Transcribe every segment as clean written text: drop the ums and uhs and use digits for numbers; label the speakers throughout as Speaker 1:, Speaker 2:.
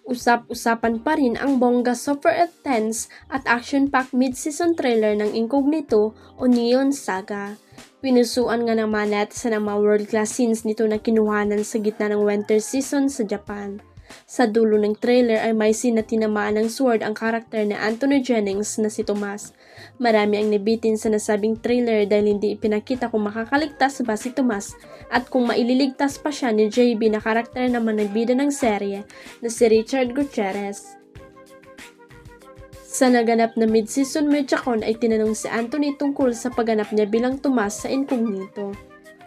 Speaker 1: Usap-usapan pa rin ang bongga super intense at action-packed mid-season trailer ng Incognito o Neon Saga. Pinusuan nga ng mga netizen ang mga world-class scenes nito na kinuhanan sa gitna ng winter season sa Japan. Sa dulo ng trailer ay may scene na tinamaan ng sword ang karakter na Anthony Jennings na si Tomas. Marami ang nabitin sa nasabing trailer dahil hindi ipinakita kung makakaligtas ba si Tomas at kung maililigtas pa siya ni JB na karakter naman nagbida ng serye na si Richard Gutierrez. Sa naganap na mid-season Mediacon ay tinanong si Anthony tungkol sa pagganap niya bilang Tomas sa Incognito.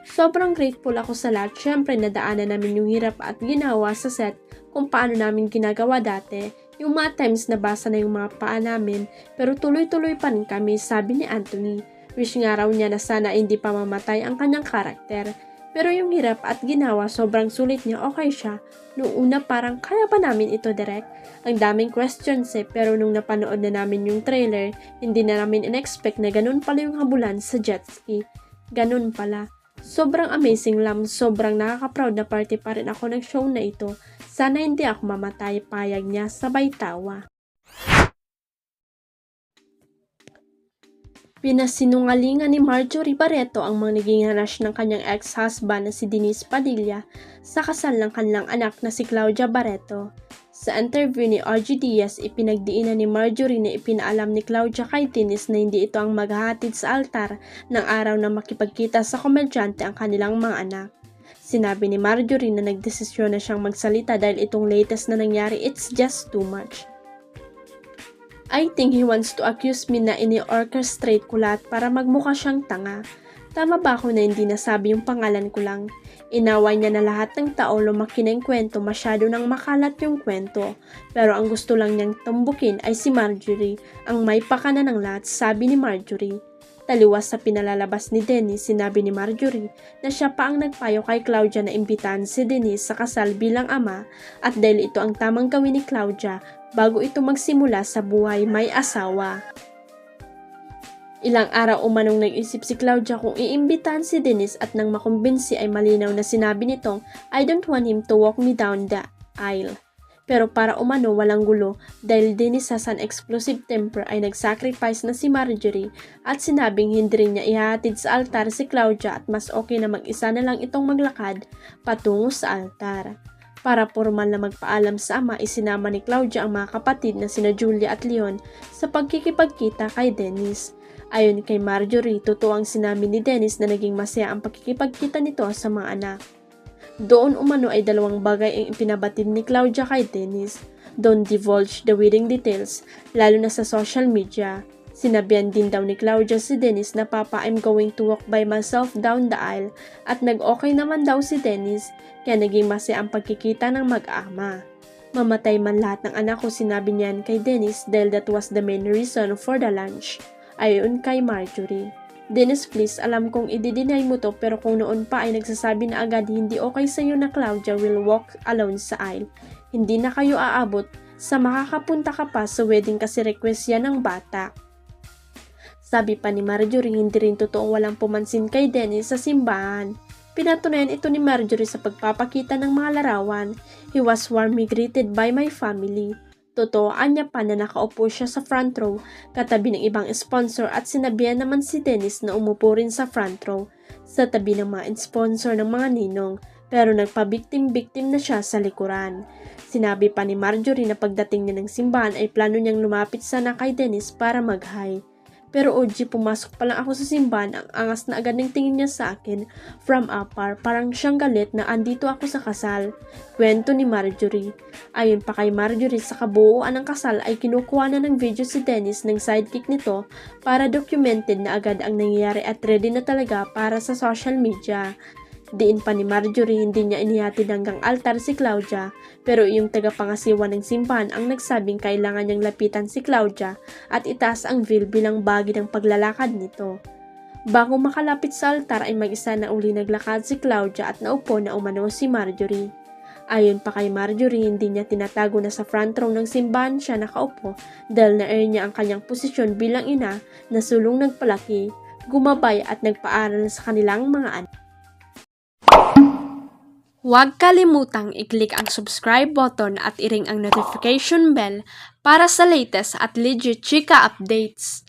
Speaker 1: Sobrang grateful ako sa lahat, syempre nadaanan namin yung hirap at ginawa sa set kung paano namin ginagawa dati. Yung mga times nabasa na yung mga paa namin pero tuloy-tuloy pa rin kami, sabi ni Anthony. Wish nga raw niya na sana hindi pa mamatay ang kanyang karakter. Pero yung hirap at ginawa sobrang sulit niya, okay siya. Noong una parang kaya pa namin ito direct. Ang daming questions pero nung napanood na namin yung trailer, hindi na namin in-expect na ganun pala yung habulan sa jet ski. Ganun pala. Sobrang amazing lang, sobrang nakaka-proud na party pa rin ako ng show na ito. Sana hindi ako mamatay, payag niya, sabay tawa. Pinasinungalingan ni Marjorie Barreto ang mga naging hanash ng kanyang ex-husband na si Denise Padilla sa kasal ng kanilang anak na si Claudia Barreto. Sa interview ni RG Diaz, ipinagdiinan ni Marjorie na ipinaalam ni Claudia kay Denise na hindi ito ang maghahatid sa altar ng araw na makipagkita sa komedyante ang kanilang mga anak. Sinabi ni Marjorie na nagdesisyon na siyang magsalita dahil itong latest na nangyari, it's just too much. I think he wants to accuse me na ini-orchestrate ko lahat para magmukha siyang tanga. Tama ba ako na hindi nasabi yung pangalan ko lang? Inaway niya na lahat ng tao lumaki na yung kwento, masyado nang makalat yung kwento. Pero ang gusto lang niyang tumbukin ay si Marjorie, ang may pakana ng lahat, sabi ni Marjorie. Taliwas sa pinalalabas ni Dennis, sinabi ni Marjorie na siya pa ang nagpayo kay Claudia na imbitahan si Dennis sa kasal bilang ama at dahil ito ang tamang gawin ni Claudia bago ito magsimula sa buhay may asawa. Ilang araw umanong nag-isip si Claudia kung iimbitahan si Dennis at nang makumbinsi ay malinaw na sinabi nitong I don't want him to walk me down the aisle. Pero para umano walang gulo dahil Dennis sa an explosive temper ay nag-sacrifice na si Marjorie at sinabing hindi rin niya ihahatid sa altar si Claudia at mas okay na mag-isa na lang itong maglakad patungo sa altar. Para formal na magpaalam sa ama, isinama ni Claudia ang mga kapatid na sina Julia at Leon sa pagkikipagkita kay Dennis. Ayon kay Marjorie, totoo ang sinabi ni Dennis na naging masaya ang pagkikipagkita nito sa mga anak. Doon umano ay dalawang bagay ang ipinabatid ni Claudia kay Dennis. Don't divulge the wedding details, lalo na sa social media. Sinabihan din daw ni Claudia si Dennis na Papa, I'm going to walk by myself down the aisle at nag-okay naman daw si Dennis kaya naging masaya ang pagkikita ng mag-ama. Mamatay man lahat ng anak ko, sinabi niyan kay Dennis dahil that was the main reason for the lunch. Ayon kay Marjorie. Dennis, please, alam kong i-deny mo to pero kung noon pa ay nagsasabi na agad hindi okay sa iyo na Claudia will walk alone sa aisle. Hindi na kayo aabot sa makakapunta ka pa sa wedding kasi request yan ng bata. Sabi pa ni Marjorie, hindi rin totoong walang pumansin kay Dennis sa simbahan. Pinatunayan ito ni Marjorie sa pagpapakita ng mga larawan. He was warmly greeted by my family. Totoo, anya pa na nakaupo siya sa front row katabi ng ibang sponsor at sinabihan naman si Dennis na umupo rin sa front row sa tabi ng mga sponsor ng mga ninong pero nagpabiktim-biktim na siya sa likuran. Sinabi pa ni Marjorie na pagdating niya ng simbahan ay plano niyang lumapit sana kay Dennis para mag-hi. Pero OG, pumasok pa lang ako sa simbahan, ang angas na agad ng tingin niya sa akin from afar, parang siyang galit na andito ako sa kasal. Kwento ni Marjorie. Ayon pa kay Marjorie, sa kabuuan ng kasal ay kinukuha na ng video si Dennis ng sidekick nito para documented na agad ang nangyayari at ready na talaga para sa social media. Diin pa ni Marjorie, hindi niya inihatid hanggang altar si Claudia pero yung tagapangasiwa ng simbahan ang nagsabing kailangan niyang lapitan si Claudia at itaas ang veil bilang bahagi ng paglalakad nito. Bago makalapit sa altar ay mag-isa na uli naglakad si Claudia at naupo na umano si Marjorie. Ayon pa kay Marjorie, hindi niya tinatago na sa front row ng simbahan siya nakaupo dahil na-earn niya ang kanyang posisyon bilang ina na sulong Huwag kalimutang i-click ang subscribe button at i-ring ang notification bell para sa latest at legit chika updates.